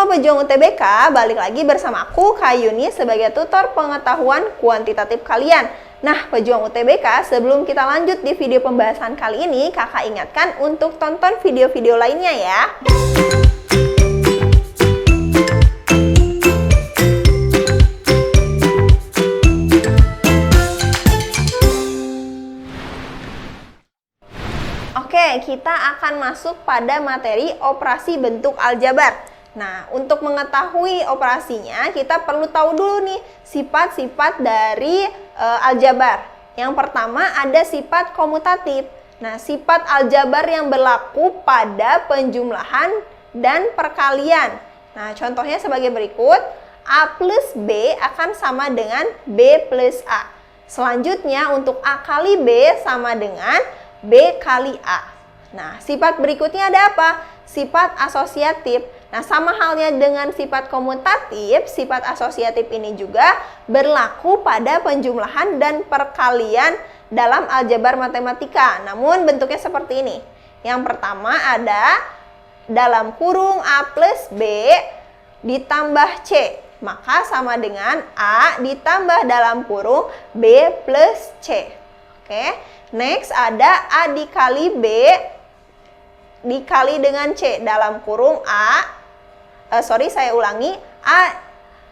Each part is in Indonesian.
Halo pejuang UTBK, balik lagi bersama aku Kak Yuni sebagai tutor pengetahuan kuantitatif kalian. Nah, pejuang UTBK, sebelum kita lanjut di video pembahasan kali ini, kakak ingatkan untuk tonton video-video lainnya ya. Oke, kita akan masuk pada materi operasi bentuk aljabar. Nah, untuk mengetahui operasinya, kita perlu tahu dulu nih sifat-sifat dari aljabar. Yang pertama ada sifat komutatif. Nah, sifat aljabar yang berlaku pada penjumlahan dan perkalian. Nah, contohnya sebagai berikut. A plus B akan sama dengan B plus A. Selanjutnya untuk A kali B sama dengan B kali A. Nah, sifat berikutnya ada apa? Sifat asosiatif. Nah, sama halnya dengan sifat komutatif, sifat asosiatif ini juga berlaku pada penjumlahan dan perkalian dalam aljabar matematika. Namun bentuknya seperti ini. Yang pertama ada dalam kurung A plus B ditambah C. Maka sama dengan A ditambah dalam kurung B plus C. Oke. Next ada A dikali B dikali dengan C dalam kurung A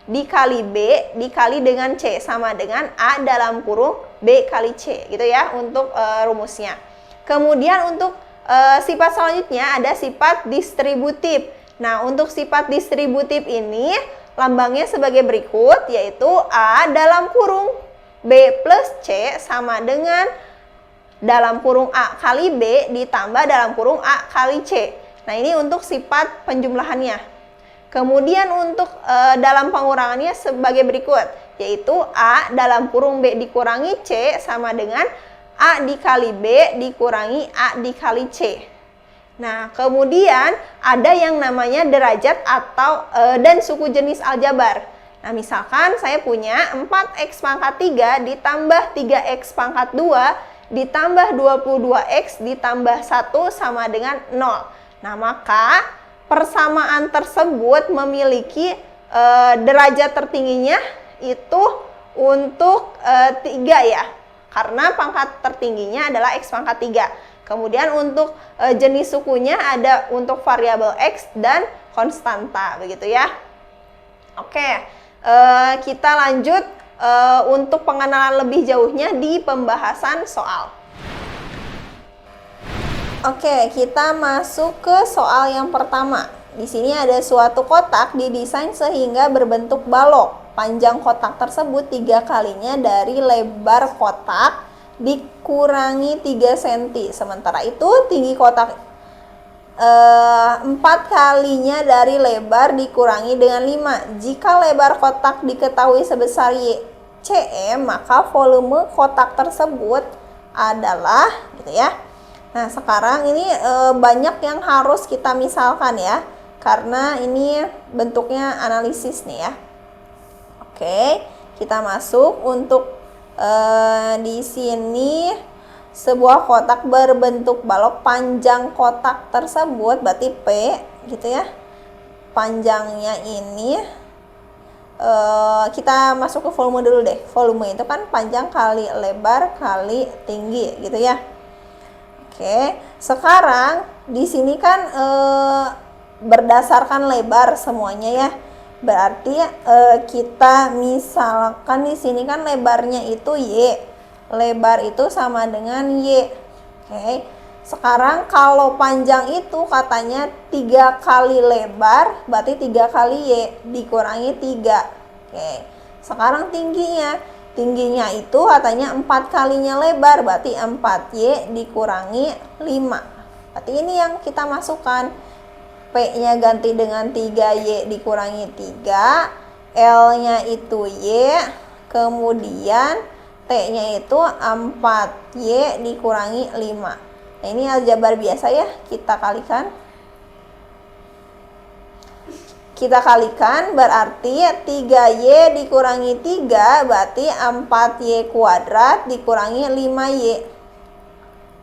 dikali B dikali dengan C sama dengan A dalam kurung B kali C gitu ya untuk rumusnya. Kemudian untuk sifat selanjutnya ada sifat distributif. Nah, untuk sifat distributif ini lambangnya sebagai berikut, yaitu A dalam kurung B plus C sama dengan dalam kurung A kali B ditambah dalam kurung A kali C. Nah, ini untuk sifat penjumlahannya. Kemudian untuk dalam pengurangannya sebagai berikut, yaitu A dalam kurung B dikurangi C sama dengan A dikali B dikurangi A dikali C. Nah, kemudian ada yang namanya derajat atau dan suku jenis aljabar. Nah, misalkan saya punya 4x pangkat 3 ditambah 3x pangkat 2 ditambah 22x ditambah 1 sama dengan 0. Nah, maka persamaan tersebut memiliki derajat tertingginya itu untuk 3 ya. Karena pangkat tertingginya adalah x pangkat 3. Kemudian untuk jenis sukunya ada untuk variabel x dan konstanta, begitu ya. Oke, kita lanjut untuk pengenalan lebih jauhnya di pembahasan soal. Oke, kita masuk ke soal yang pertama. Di sini ada suatu kotak didesain sehingga berbentuk balok. Panjang kotak tersebut 3 kalinya dari lebar kotak dikurangi 3 cm. Sementara itu tinggi kotak 4 kalinya dari lebar dikurangi dengan 5. Jika lebar kotak diketahui sebesar cm, maka volume kotak tersebut adalah gitu ya. Nah, sekarang ini banyak yang harus kita misalkan ya, karena ini bentuknya analisis nih ya. Oke, kita masuk untuk di sini sebuah kotak berbentuk balok, panjang kotak tersebut berarti P gitu ya. Panjangnya ini kita masuk ke volume dulu deh. Volume itu kan panjang kali lebar kali tinggi gitu ya. Oke, sekarang di sini kan berdasarkan lebar semuanya ya. Berarti kita misalkan di sini kan lebarnya itu Y. Lebar itu sama dengan Y. Oke. Sekarang kalau panjang itu katanya 3 kali lebar, berarti 3 kali Y dikurangi 3. Oke. Sekarang tingginya. Tingginya itu katanya 4 kalinya lebar, berarti 4Y dikurangi 5. Berarti ini yang kita masukkan. P-nya ganti dengan 3Y dikurangi 3. L-nya itu Y. Kemudian T-nya itu 4Y dikurangi 5. Nah, ini aljabar biasa ya, kita kalikan. Kita kalikan berarti 3Y dikurangi 3 berarti 4Y kuadrat dikurangi 5Y.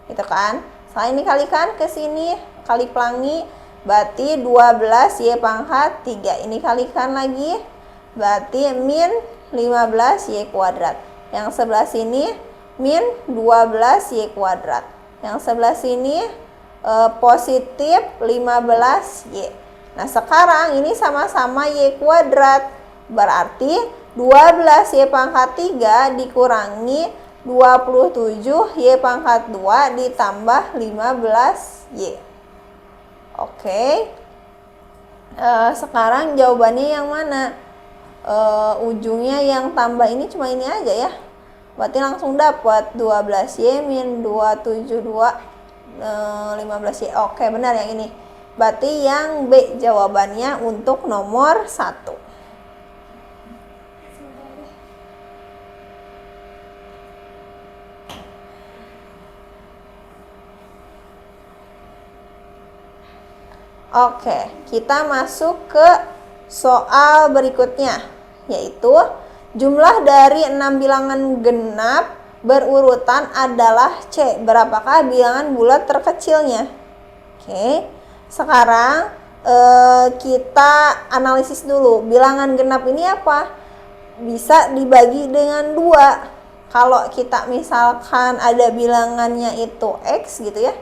Gitu kan? Setelah ini kalikan ke sini, kali pelangi berarti 12Y pangkat 3. Ini kalikan lagi, berarti min 15Y kuadrat. Yang sebelah sini min 12Y kuadrat. Yang sebelah sini positif 15Y. Nah, sekarang ini sama-sama Y kuadrat. Berarti 12Y pangkat 3 dikurangi 27Y pangkat 2 ditambah 15Y. Oke. Sekarang jawabannya yang mana? Ujungnya yang tambah ini cuma ini aja ya. Berarti langsung dapat 12Y min 272 15Y. Oke, benar yang ini. Berarti yang B jawabannya untuk nomor 1. Oke, kita masuk ke soal berikutnya, yaitu jumlah dari 6 bilangan genap berurutan adalah C. Berapakah bilangan bulat terkecilnya? Oke, sekarang kita analisis dulu. Bilangan genap ini apa? Bisa dibagi dengan 2. Kalau kita misalkan ada bilangannya itu X gitu ya,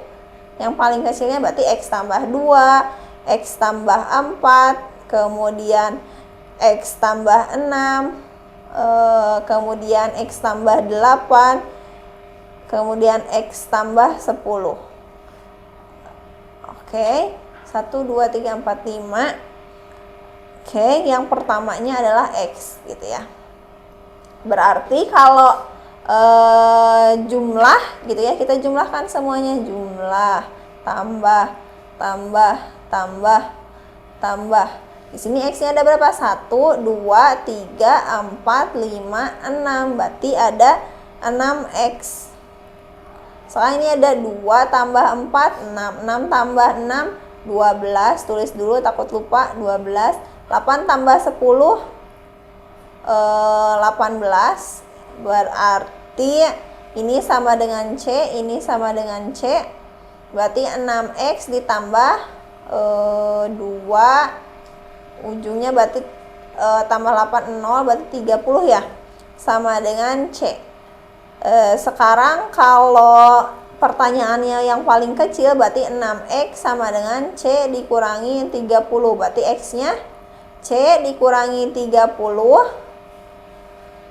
yang paling kecilnya berarti X tambah 2, X tambah 4, kemudian X tambah 6, kemudian X tambah 8, kemudian X tambah 10. Oke, 1, 2, 3, 4, 5. Oke, yang pertamanya adalah X gitu ya. Berarti kalau jumlah gitu ya, kita jumlahkan semuanya, jumlah tambah tambah. Di sini X-nya ada berapa? 1, 2, 3, 4, 5, 6. Berarti ada 6X. Soalnya ini ada 2 tambah 4, 6. 6 tambah 6, 12. Tulis dulu takut lupa, 12. 8 tambah 10, 18. Berarti ini sama dengan C, ini sama dengan C. Berarti 6X ditambah 2, ujungnya berarti tambah 8, 0, berarti 30 ya. Sama dengan C. Sekarang kalau pertanyaannya yang paling kecil, berarti 6X sama dengan C dikurangi 30. Berarti X-nya C dikurangi 30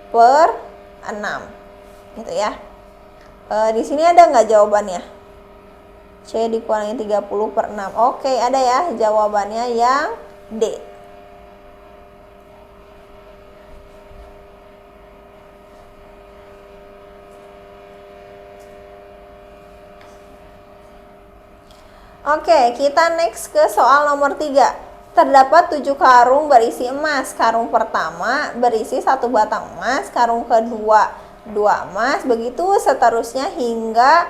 per 6 gitu ya. Di sini ada nggak jawabannya? C dikurangi 30 per 6. Oke, ada ya jawabannya yang D. Oke, kita next ke soal nomor 3. Terdapat 7 karung berisi emas. Karung pertama berisi 1 batang emas, karung kedua 2 emas, begitu seterusnya hingga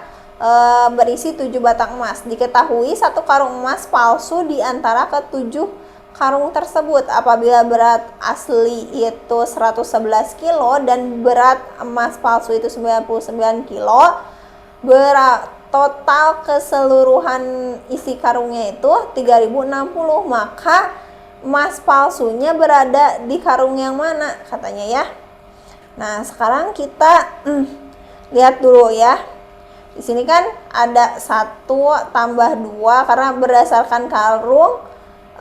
berisi 7 batang emas. Diketahui 1 karung emas palsu di antara ke-7 karung tersebut. Apabila berat asli itu 111 kilo dan berat emas palsu itu 99 kilo, berat total keseluruhan isi karungnya itu 3060, maka emas palsunya berada di karung yang mana katanya ya. Nah, sekarang kita lihat dulu ya. Di sini kan ada 1 tambah 2 karena berdasarkan karung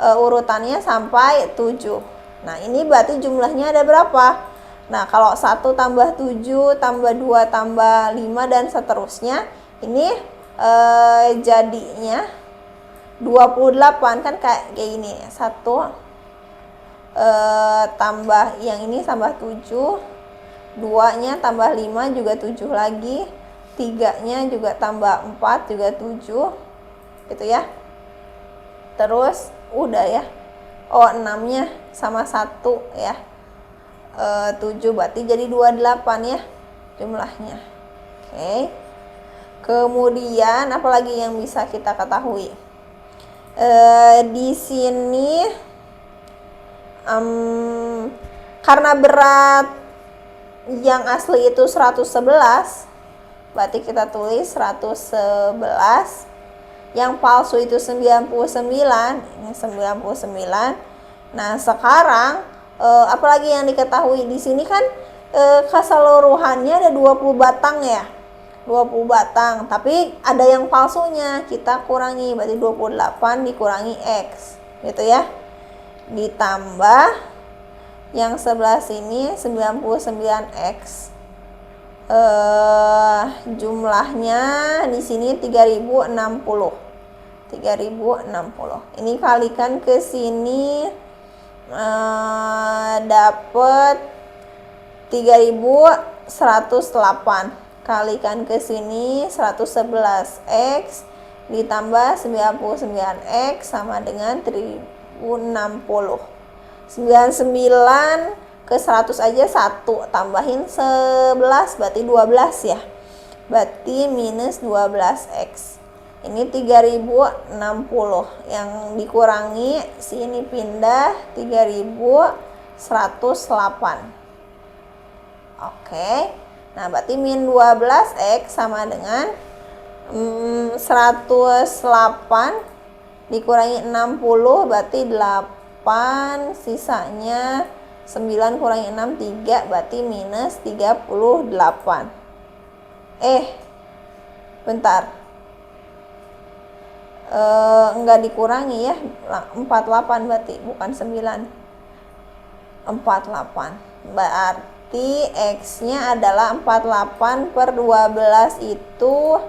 urutannya sampai 7. Nah, ini berarti jumlahnya ada berapa? Nah, kalau 1 tambah 7 tambah 2 tambah 5 dan seterusnya, ini jadinya 28 kan kayak gini. 1 tambah yang ini tambah 7, 2-nya tambah 5 juga 7 lagi, 3-nya juga tambah 4 juga 7 gitu ya. Terus udah ya. Oh, 6-nya sama 1 ya. 7 berarti jadi 28 ya jumlahnya. Oke. Kemudian apalagi yang bisa kita ketahui? Di sini karena berat yang asli itu 111, berarti kita tulis 111. yang palsu itu 99, ini 99. Nah, sekarang apalagi yang diketahui di sini kan keseluruhannya ada 20 batang ya. 20 batang, tapi ada yang palsunya, kita kurangi, berarti 28 dikurangi X gitu ya. Ditambah yang sebelah sini 99X. Jumlahnya di sini 3060. Ini kalikan ke sini dapat 3108. Kalikan ke sini 111 X ditambah 99X sama dengan 1060. 99 ke 100 aja 1, tambahin 11 berarti 12 ya. Berarti minus 12X. Ini 3060, yang dikurangi sini pindah 3108. Oke. Nah, berarti min 12X sama dengan 108 dikurangi 60 berarti 8, sisanya 9 kurangi 6 3, berarti minus 38. Bentar. Enggak dikurangi ya, 48 berarti, bukan 9. 48. Berarti X-nya adalah 48 per 12 itu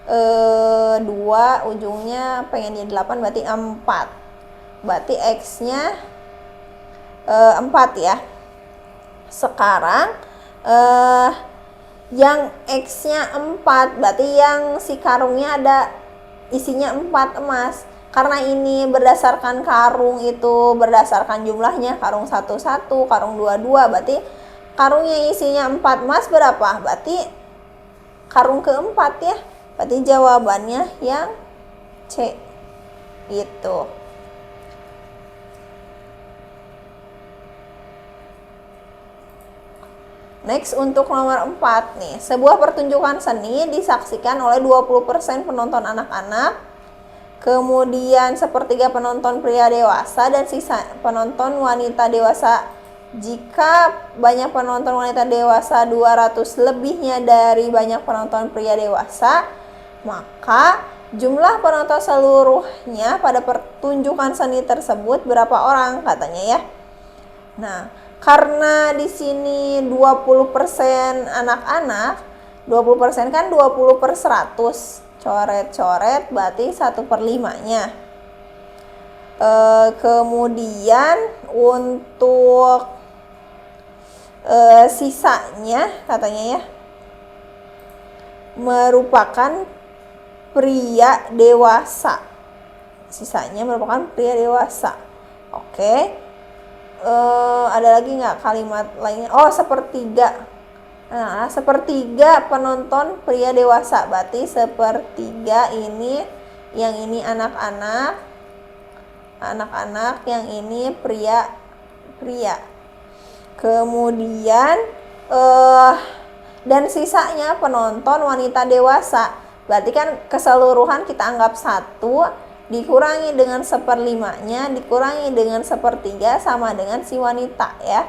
2, ujungnya pengen jadi 8, berarti 4. Berarti X-nya 4 ya. Sekarang yang X-nya 4, berarti yang si karungnya ada isinya 4 emas. Karena ini berdasarkan karung itu berdasarkan jumlahnya, karung 1 1, karung 2 2, berarti karungnya isinya 4 emas berapa? Berarti karung keempat ya. Berarti jawabannya yang C. Itu. Next, untuk nomor 4 nih. Sebuah pertunjukan seni disaksikan oleh 20% penonton anak-anak, kemudian sepertiga penonton pria dewasa dan sisa penonton wanita dewasa. Jika banyak penonton wanita dewasa 200 lebihnya dari banyak penonton pria dewasa, maka jumlah penonton seluruhnya pada pertunjukan seni tersebut berapa orang katanya ya. Nah, karena di sini 20% anak-anak, 20% kan 20 per 100, coret-coret berarti 1/5-nya. Kemudian untuk sisanya katanya ya, merupakan pria dewasa. Sisanya merupakan pria dewasa. Oke. Ada lagi nggak kalimat lainnya? Oh, sepertiga. Nah, sepertiga penonton pria dewasa, berarti sepertiga ini, yang ini anak-anak, yang ini pria. Kemudian dan sisanya penonton wanita dewasa, berarti kan keseluruhan kita anggap 1 dikurangi dengan 1/5-nya dikurangi dengan 1/3 sama dengan si wanita ya.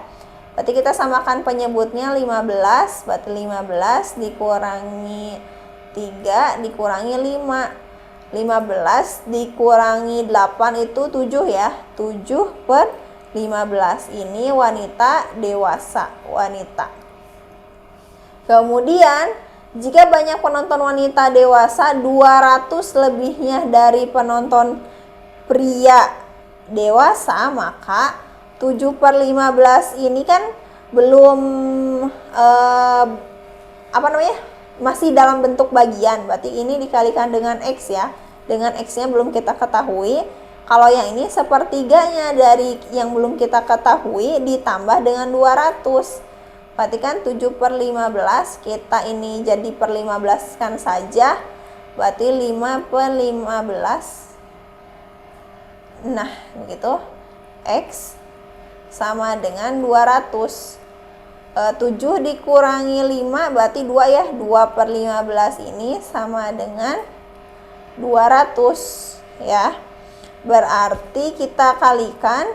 Berarti kita samakan penyebutnya 15, berarti 15 dikurangi 3 dikurangi 5. 15 dikurangi 8 itu 7 ya. 7/15. Ini wanita dewasa, wanita. Kemudian jika banyak penonton wanita dewasa 200 lebihnya dari penonton pria dewasa, maka 7/15 ini kan belum masih dalam bentuk bagian, berarti ini dikalikan dengan X ya. Dengan X-nya belum kita ketahui. Kalau yang ini sepertiganya dari yang belum kita ketahui ditambah dengan 200. Berarti kan 7/15, kita ini jadi per 15 kan saja, berarti 5/15. Nah, begitu. X sama dengan 200. 7 dikurangi 5 berarti 2 ya. 2/15 ini sama dengan 200 ya. Berarti kita kalikan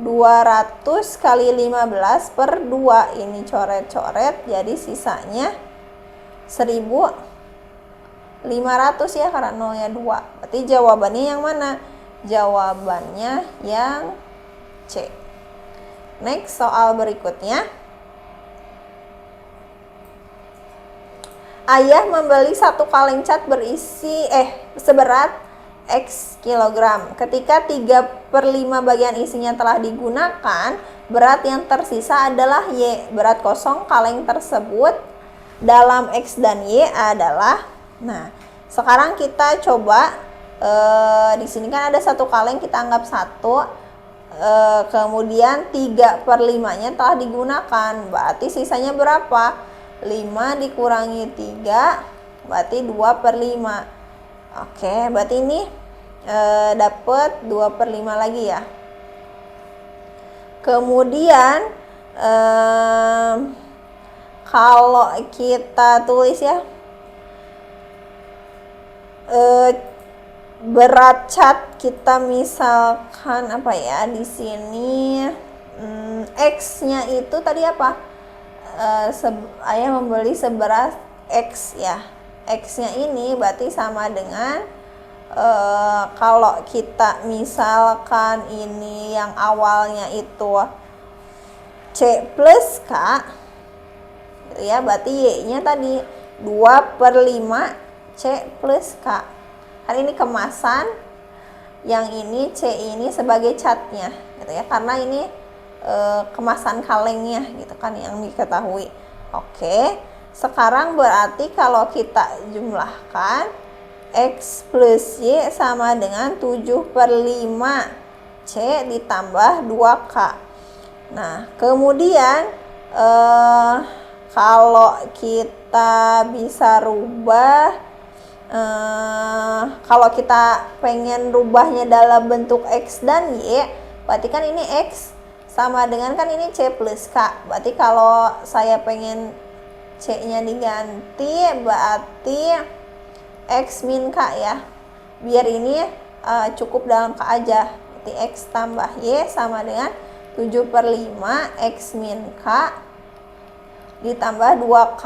200 kali 15 per 2. Ini coret-coret, jadi sisanya 1500 ya, karena nolnya 2. Berarti jawabannya yang mana? Jawabannya yang C. Next, soal berikutnya. Ayah membeli 1 kaleng cat berisi seberat X kilogram. Ketika 3/5 bagian isinya telah digunakan, berat yang tersisa adalah Y. Berat kosong kaleng tersebut dalam X dan Y adalah. Nah, sekarang kita coba di sini kan ada 1 kaleng, kita anggap 1. Kemudian 3/5-nya telah digunakan. Berarti sisanya berapa? 5 dikurangi 3 berarti 2/5. Oke, berarti ini dapat 2/5 lagi ya. Kemudian kalau kita tulis ya, berat cat kita misalkan apa ya, di sini X-nya itu tadi apa? Ayah membeli seberat X ya. X-nya ini berarti sama dengan kalau kita misalkan ini yang awalnya itu C plus K gitu ya, berarti Y-nya tadi 2/5 C plus K. Kan ini kemasan, yang ini C ini sebagai catnya gitu ya, karena ini kemasan kalengnya gitu kan yang diketahui. Oke, sekarang berarti kalau kita jumlahkan X plus Y sama dengan 7/5 C ditambah 2K. Nah, kemudian kalau kita bisa rubah, kalau kita pengen rubahnya dalam bentuk X dan Y, berarti kan ini X sama dengan kan ini C plus K. Berarti kalau saya pengen C-nya diganti, berarti X min K ya. Biar ini cukup dalam K aja. Berarti X tambah Y sama dengan 7/5 X min K ditambah 2K.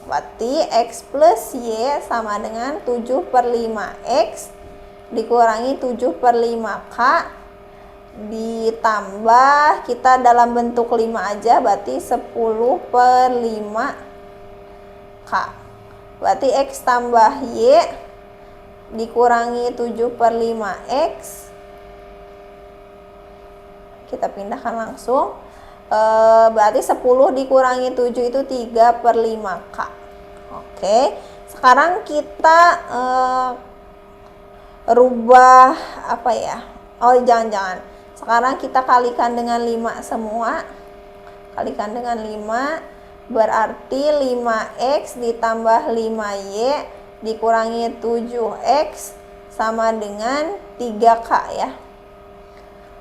Berarti X plus Y sama dengan 7/5 X dikurangi 7/5K ditambah, kita dalam bentuk 5 aja, berarti 10/5 K. Berarti X tambah Y dikurangi 7/5 X, kita pindahkan langsung, berarti 10 dikurangi 7 itu 3/5 K. Oke, sekarang kita rubah apa ya, jangan-jangan sekarang kita kalikan dengan 5 semua. Kalikan dengan 5 berarti 5X ditambah 5Y dikurangi 7X sama dengan 3K ya.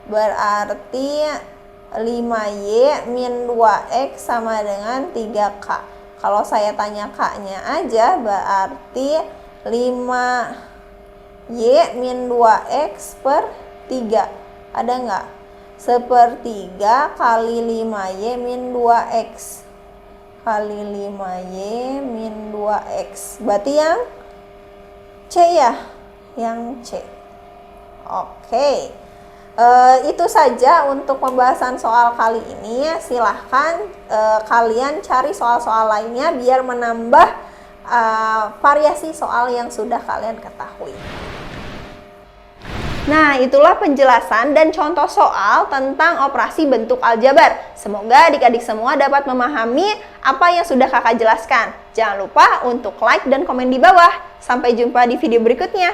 Berarti 5Y min 2X sama dengan 3K. Kalau saya tanya K-nya aja, berarti 5Y min 2X per 3. Ada nggak? 1/3 kali 5Y min 2X kali 5Y min 2X. Berarti yang C ya? Yang C. Oke. Itu saja untuk pembahasan soal kali ini. Silahkan kalian cari soal-soal lainnya biar menambah variasi soal yang sudah kalian ketahui. Nah, itulah penjelasan dan contoh soal tentang operasi bentuk aljabar. Semoga adik-adik semua dapat memahami apa yang sudah kakak jelaskan. Jangan lupa untuk like dan komen di bawah. Sampai jumpa di video berikutnya.